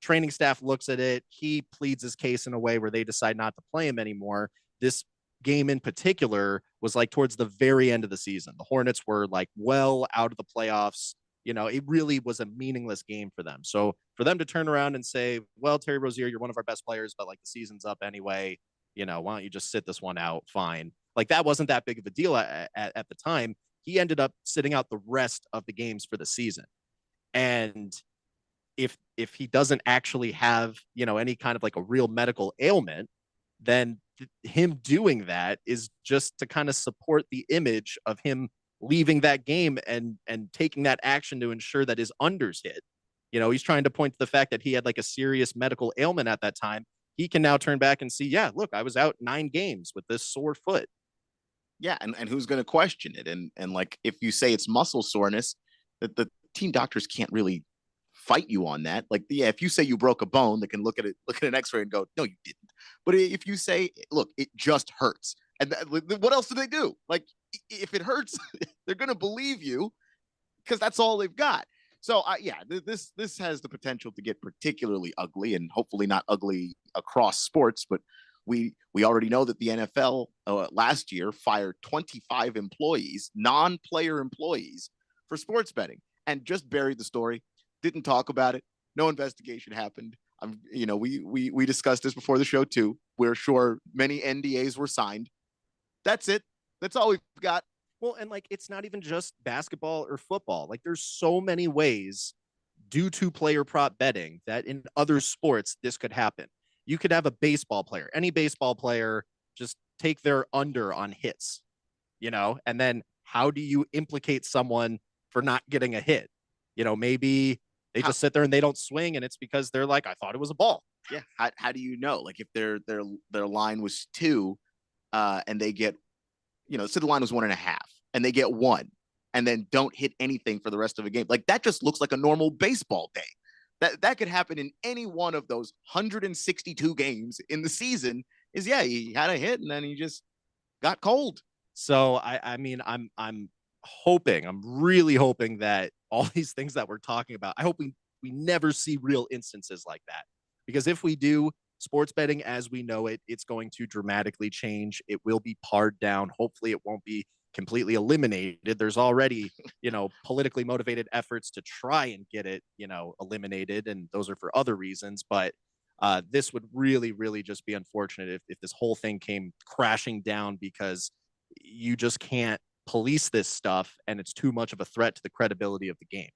Speaker 9: Training staff looks at it. He pleads his case in a way where they decide not to play him anymore. This game in particular was like towards the very end of the season. The Hornets were like well out of the playoffs. It really was a meaningless game for them. So for them to turn around and say, well, Terry Rozier, you're one of our best players, but like the season's up anyway. Why don't you just sit this one out? Fine. Like that wasn't that big of a deal at the time. He ended up sitting out the rest of the games for the season. And if he doesn't actually have, any kind of like a real medical ailment, then him doing that is just to kind of support the image of him leaving that game and taking that action to ensure that his unders hit. He's trying to point to the fact that he had like a serious medical ailment at that time. He can now turn back and see, yeah, look, I was out 9 games with this sore foot.
Speaker 8: Yeah, and who's going to question it? And like if you say it's muscle soreness, that the team doctors can't really fight you on that. Like, yeah, if you say you broke a bone, they can look at an X-ray and go, no, you didn't. But if you say, look, it just hurts, and what else do they do? Like, if it hurts, they're going to believe you because that's all they've got. So, this has the potential to get particularly ugly, and hopefully not ugly across sports. But we already know that the NFL last year fired 25 employees, non-player employees, for sports betting, and just buried the story. Didn't talk about it. No investigation happened. We discussed this before the show too. We're sure many NDAs were signed. That's it. That's all we've got.
Speaker 9: Well, and like, it's not even just basketball or football. Like there's so many ways due to player prop betting that in other sports, this could happen. You could have a baseball player, any baseball player, just take their under on hits, and then how do you implicate someone for not getting a hit? Maybe they just sit there and they don't swing, and it's because they're like, I thought it was a ball.
Speaker 8: Yeah. How do you know? Like if their line was 2, and they get, say the line was 1.5, and they get 1, and then don't hit anything for the rest of the game. Like that just looks like a normal baseball day. That could happen in any one of those 162 games in the season. He had a hit and then he just got cold.
Speaker 9: So I'm really hoping that all these things that we're talking about, I hope we never see real instances like that. Because if we do, sports betting as we know it, it's going to dramatically change. It will be pared down. Hopefully it won't be completely eliminated. There's already, politically motivated efforts to try and get it, eliminated. And those are for other reasons. But this would really, really just be unfortunate if this whole thing came crashing down because you just can't police this stuff and it's too much of a threat to the credibility of the game.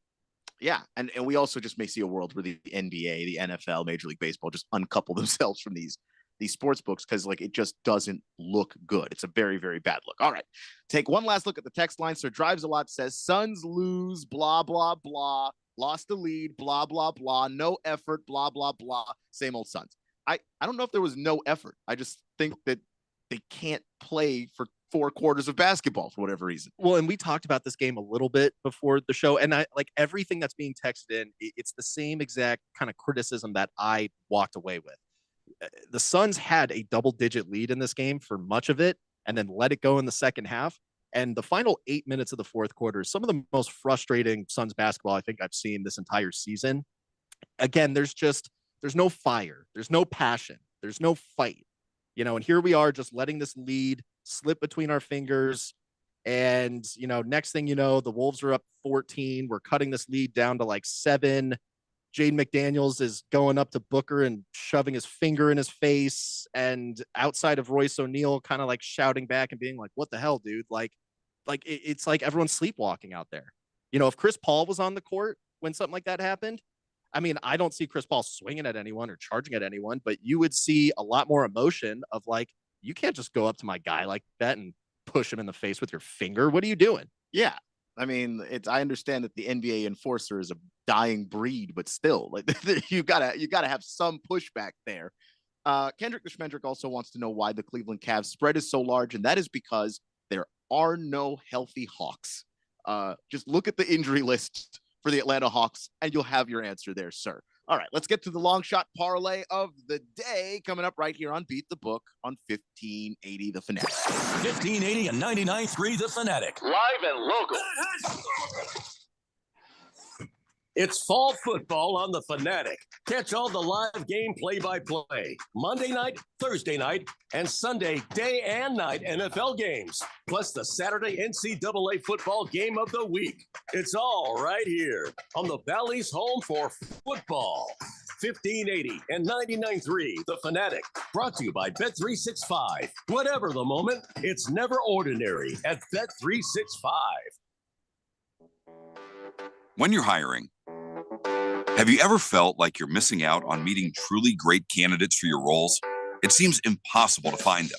Speaker 8: Yeah, and we also just may see a world where the NBA, the NFL, Major League Baseball just uncouple themselves from these sports books because like it just doesn't look good. It's a very, very bad look. All right, take one last look at the text line. So Drives a Lot says Suns lose, blah blah blah, lost the lead, blah blah blah, no effort, blah blah blah. Same old Suns. I don't know if there was no effort. I just think that they can't play for 4 quarters of basketball for whatever reason.
Speaker 9: Well, and we talked about this game a little bit before the show, and I like everything that's being texted in. It's the same exact kind of criticism that I walked away with. The Suns had a double-digit lead in this game for much of it, and then let it go in the second half. And the final 8 minutes of the fourth quarter, some of the most frustrating Suns basketball I think I've seen this entire season. Again, there's no fire, there's no passion, there's no fight, and here we are just letting this lead slip between our fingers. And, next thing you know, the Wolves are up 14. We're cutting this lead down to like 7. Jade McDaniels is going up to Booker and shoving his finger in his face, and outside of Royce O'Neal kind of like shouting back and being like, what the hell, dude? It's like everyone's sleepwalking out there. You know, if Chris Paul was on the court when something like that happened, I mean, I don't see Chris Paul swinging at anyone or charging at anyone, but you would see a lot more emotion of like, you can't just go up to my guy like that and push him in the face with your finger. What are you doing?
Speaker 8: Yeah. I mean, I understand that the NBA enforcer is a dying breed, but still, like you gotta have some pushback there. Kendrick the Schmendrick also wants to know why the Cleveland Cavs spread is so large, and that is because there are no healthy Hawks. Just look at the injury list for the Atlanta Hawks, and you'll have your answer there, sir. All right, let's get to the long shot parlay of the day coming up right here on Beat the Book on 1580 The Fanatic.
Speaker 10: 1580 and 99.3 The Fanatic.
Speaker 7: Live and local.
Speaker 13: It's fall football on The Fanatic. Catch all the live game play-by-play. Monday night, Thursday night, and Sunday day and night NFL games. Plus the Saturday NCAA football game of the week. It's all right here on the Valley's home for football. 1580 and 99.3 The Fanatic. Brought to you by Bet365. Whatever the moment, it's never ordinary at Bet365.
Speaker 14: When you're hiring, have you ever felt like you're missing out on meeting truly great candidates for your roles? It seems impossible to find them,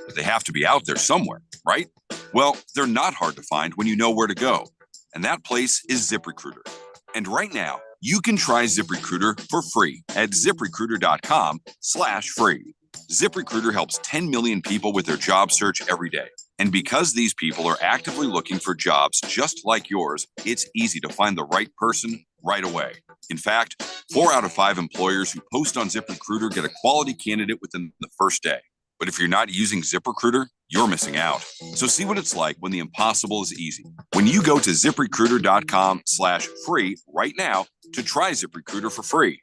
Speaker 14: but they have to be out there somewhere, right? Well, they're not hard to find when you know where to go, and that place is ZipRecruiter. And right now, you can try ZipRecruiter for free at ZipRecruiter.com/free. ZipRecruiter helps 10 million people with their job search every day. And because these people are actively looking for jobs just like yours, it's easy to find the right person right away. In fact, 4 out of 5 employers who post on ZipRecruiter get a quality candidate within the first day. But if you're not using ZipRecruiter, you're missing out. So see what it's like when the impossible is easy. When you go to ZipRecruiter.com/free right now to try ZipRecruiter for free.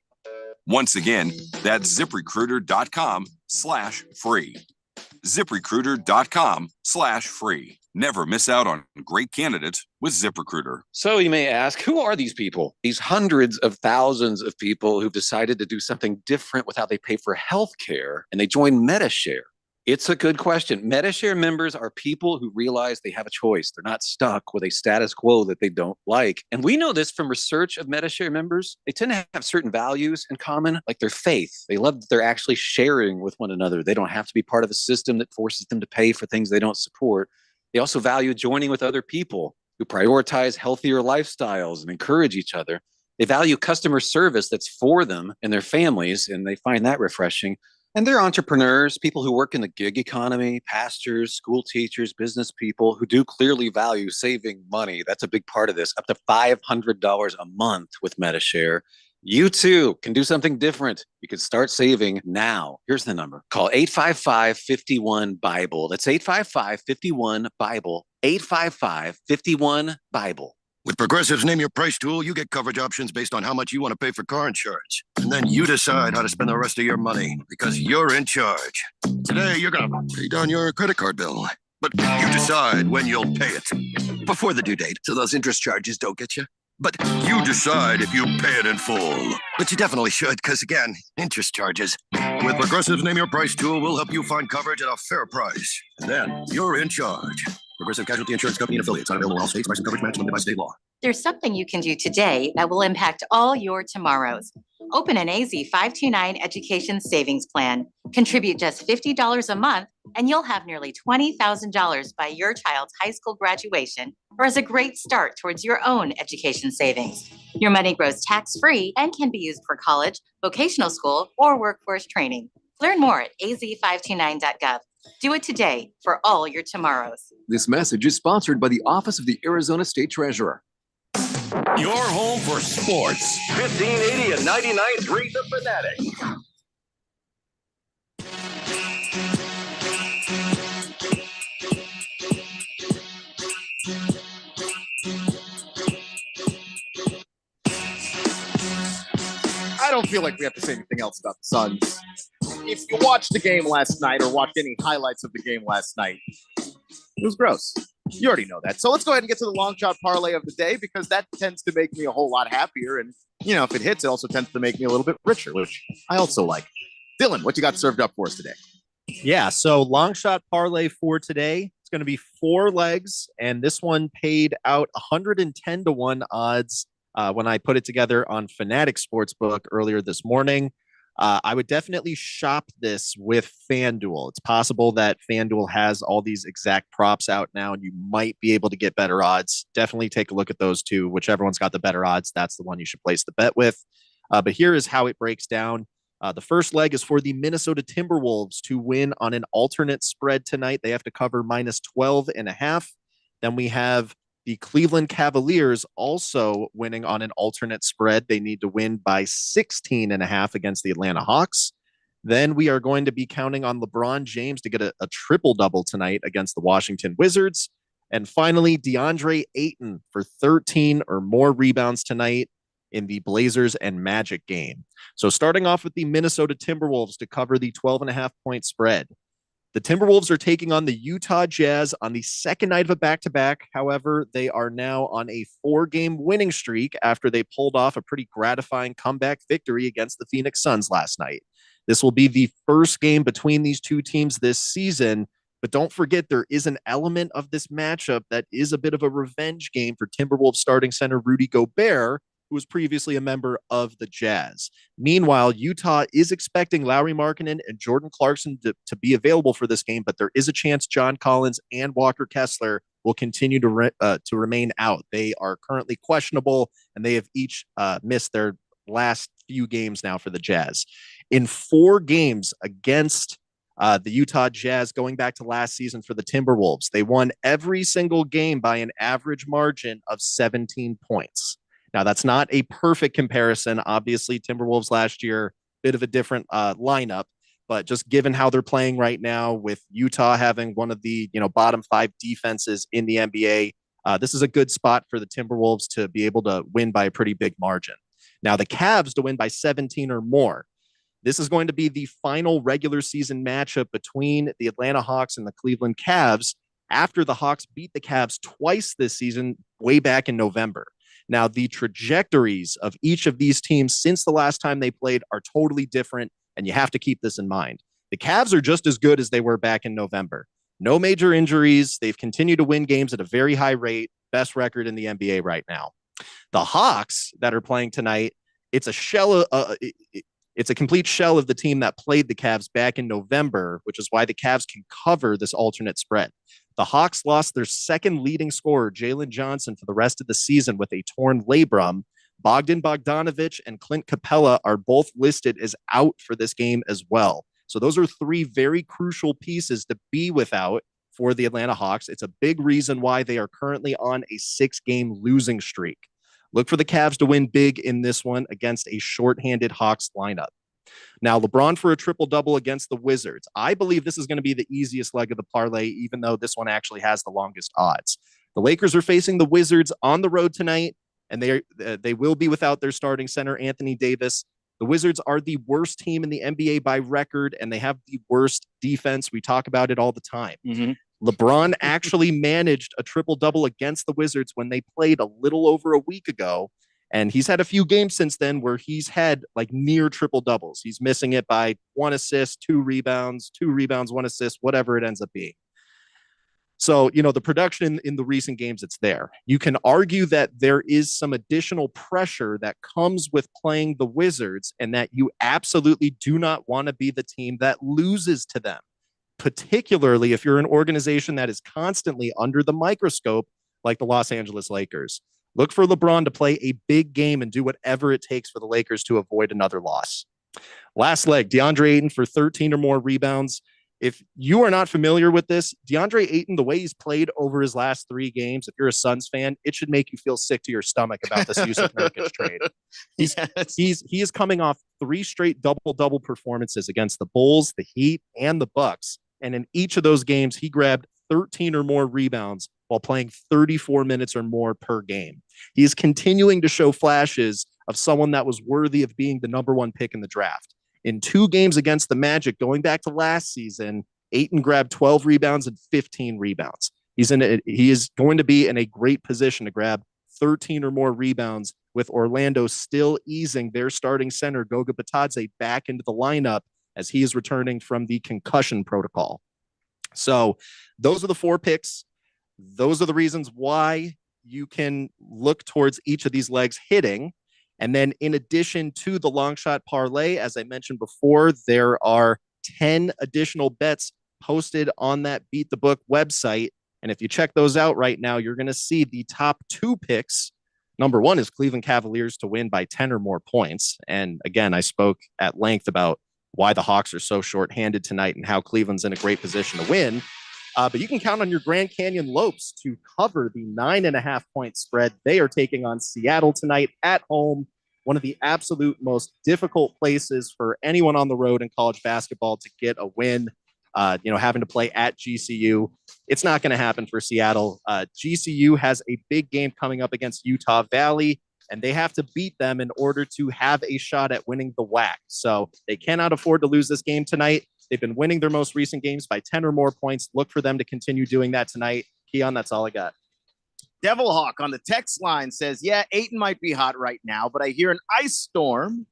Speaker 14: Once again, that's ZipRecruiter.com/free. ZipRecruiter.com/free. Never miss out on great candidates with ZipRecruiter.
Speaker 15: So you may ask, who are these people? These hundreds of thousands of people who've decided to do something different with how they pay for healthcare, and they join Metashare. It's a good question. Metashare members are people who realize they have a choice. They're not stuck with a status quo that they don't like. And we know this from research of Metashare members. They tend to have certain values in common, like their faith. They love that they're actually sharing with one another. They don't have to be part of a system that forces them to pay for things they don't support. They also value joining with other people who prioritize healthier lifestyles and encourage each other. They value customer service that's for them and their families, and they find that refreshing. And they're entrepreneurs, people who work in the gig economy, pastors, school teachers, business people who do clearly value saving money. That's a big part of this, up to $500 a month with Metashare. You too can do something different. You can start saving now. Here's the number. Call 855-51-BIBLE. That's 855-51-BIBLE. 855-51-BIBLE.
Speaker 16: With Progressive's Name Your Price tool, you get coverage options based on how much you want to pay for car insurance. And then you decide how to spend the rest of your money because you're in charge. Today, you're going to pay down your credit card bill, but you decide when you'll pay it before the due date so those interest charges don't get you. But you decide if you pay it in full. But you definitely should because, again, interest charges. With Progressive's Name Your Price tool, we'll help you find coverage at a fair price. And then you're in charge. Progressive Casualty Insurance Company and affiliates. Not available in all states. Price and coverage match limited by state law.
Speaker 17: There's something you can do today that will impact all your tomorrows. Open an AZ 529 Education Savings Plan. Contribute just $50 a month, and you'll have nearly $20,000 by your child's high school graduation, or as a great start towards your own education savings. Your money grows tax-free and can be used for college, vocational school, or workforce training. Learn more at az529.gov. Do it today for all your tomorrows.
Speaker 18: This message is sponsored by the Office of the Arizona State Treasurer.
Speaker 13: Your home for sports.
Speaker 7: 1580 and 99.3 The Fanatic.
Speaker 8: I don't feel like we have to say anything else about the Suns. If you watched the game last night or watched any highlights of the game last night, it was gross. You already know that. So let's go ahead and get to the long shot parlay of the day because that tends to make me a whole lot happier. And if it hits, it also tends to make me a little bit richer, which I also like. Dylan, what you got served up for us today?
Speaker 9: Yeah, so long shot parlay for today. It's going to be 4 legs, and this one paid out 110 to 1 odds when I put it together on Fanatic Sportsbook earlier this morning. I would definitely shop this with FanDuel. It's possible that FanDuel has all these exact props out now, and you might be able to get better odds. Definitely take a look at those two. Whichever one's got the better odds, that's the one you should place the bet with. But here is how it breaks down. The first leg is for the Minnesota Timberwolves to win on an alternate spread tonight. They have to cover minus 12.5. Then we have the Cleveland Cavaliers also winning on an alternate spread. They need to win by 16.5 against the Atlanta Hawks. Then we are going to be counting on LeBron James to get a triple-double tonight against the Washington Wizards. And finally, DeAndre Ayton for 13 or more rebounds tonight in the Blazers and Magic game. So starting off with the Minnesota Timberwolves to cover the 12.5-point spread. The Timberwolves are taking on the Utah Jazz on the second night of a back-to-back. However, they are now on a 4-game winning streak after they pulled off a pretty gratifying comeback victory against the Phoenix Suns last night. This will be the first game between these two teams this season, but don't forget there is an element of this matchup that is a bit of a revenge game for Timberwolves starting center Rudy Gobert, who was previously a member of the Jazz. Meanwhile, Utah is expecting Lauri Markkanen and Jordan Clarkson to be available for this game, but there is a chance John Collins and Walker Kessler will continue to remain out. They are currently questionable, and they have each missed their last few games now for the Jazz. In 4 games against the Utah Jazz going back to last season for the Timberwolves, they won every single game by an average margin of 17 points. Now, that's not a perfect comparison. Obviously, Timberwolves last year, bit of a different lineup, but just given how they're playing right now with Utah having one of the bottom 5 defenses in the NBA, this is a good spot for the Timberwolves to be able to win by a pretty big margin. Now, the Cavs to win by 17 or more. This is going to be the final regular season matchup between the Atlanta Hawks and the Cleveland Cavs after the Hawks beat the Cavs twice this season way back in November. Now, the trajectories of each of these teams since the last time they played are totally different, and you have to keep this in mind. The Cavs are just as good as they were back in November. No major injuries. They've continued to win games at a very high rate, best record in the NBA right now. The Hawks that are playing tonight, it's a complete shell of the team that played the Cavs back in November, which is why the Cavs can cover this alternate spread. The Hawks lost their second leading scorer, Jalen Johnson, for the rest of the season with a torn labrum. Bogdan Bogdanovic and Clint Capella are both listed as out for this game as well. So those are 3 very crucial pieces to be without for the Atlanta Hawks. It's a big reason why they are currently on a 6-game losing streak. Look for the Cavs to win big in this one against a shorthanded Hawks lineup. Now, LeBron for a triple-double against the Wizards. I believe this is going to be the easiest leg of the parlay, even though this one actually has the longest odds. The Lakers are facing the Wizards on the road tonight, and they will be without their starting center, Anthony Davis. The Wizards are the worst team in the NBA by record, and they have the worst defense. We talk about it all the time. LeBron actually managed a triple-double against the Wizards when they played a little over a week ago. And he's had a few games since then where he's had like near triple doubles. He's missing it by 1 assist, 2 rebounds, 1 assist, whatever it ends up being. So, the production in the recent games, it's there. You can argue that there is some additional pressure that comes with playing the Wizards and that you absolutely do not want to be the team that loses to them, particularly if you're an organization that is constantly under the microscope like the Los Angeles Lakers. Look for LeBron to play a big game and do whatever it takes for the Lakers to avoid another loss. Last leg, DeAndre Ayton for 13 or more rebounds. If you are not familiar with this, DeAndre Ayton, the way he's played over his last 3 games, if you're a Suns fan, it should make you feel sick to your stomach about this Jusuf Nurkic trade. He is coming off 3 straight double-double performances against the Bulls, the Heat, and the Bucks. And in each of those games, he grabbed 13 or more rebounds while playing 34 minutes or more per game. He is continuing to show flashes of someone that was worthy of being the number 1 pick in the draft. In 2 games against the Magic, going back to last season, Ayton grabbed 12 rebounds and 15 rebounds. He is going to be in a great position to grab 13 or more rebounds with Orlando still easing their starting center, Goga Batadze, back into the lineup as he is returning from the concussion protocol. So those are the 4 picks. Those are the reasons why you can look towards each of these legs hitting. And then in addition to the long shot parlay, as I mentioned before, there are 10 additional bets posted on that Beat the Book website. And if you check those out right now, you're going to see the top 2 picks. Number 1 is Cleveland Cavaliers to win by 10 or more points. And again, I spoke at length about why the Hawks are so shorthanded tonight and how Cleveland's in a great position to win. But you can count on your Grand Canyon Lopes to cover the 9.5-point spread. They are taking on Seattle tonight at home, one of the absolute most difficult places for anyone on the road in college basketball to get a win. Having to play at GCU. It's not going to happen for Seattle. GCU has a big game coming up against Utah Valley, and they have to beat them in order to have a shot at winning the WAC. So they cannot afford to lose this game tonight. They've been winning their most recent games by 10 or more points. Look for them to continue doing that tonight. Keon, that's all I got.
Speaker 8: Devil Hawk on the text line says, yeah, Ayton might be hot right now, but I hear an ice storm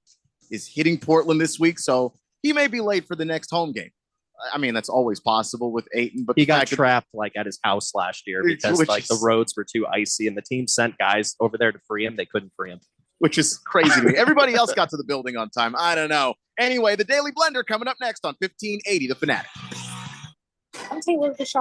Speaker 8: is hitting Portland this week, so he may be late for the next home game. I mean, that's always possible with Ayton, but
Speaker 9: he got trapped at his house last year because the roads were too icy and the team sent guys over there to free him. They couldn't free him,
Speaker 8: which is crazy to me. Everybody else got to the building on time. I don't know. Anyway, the Daily Blender coming up next on 1580 The Fanatic.
Speaker 19: I'm Taylor Shaw.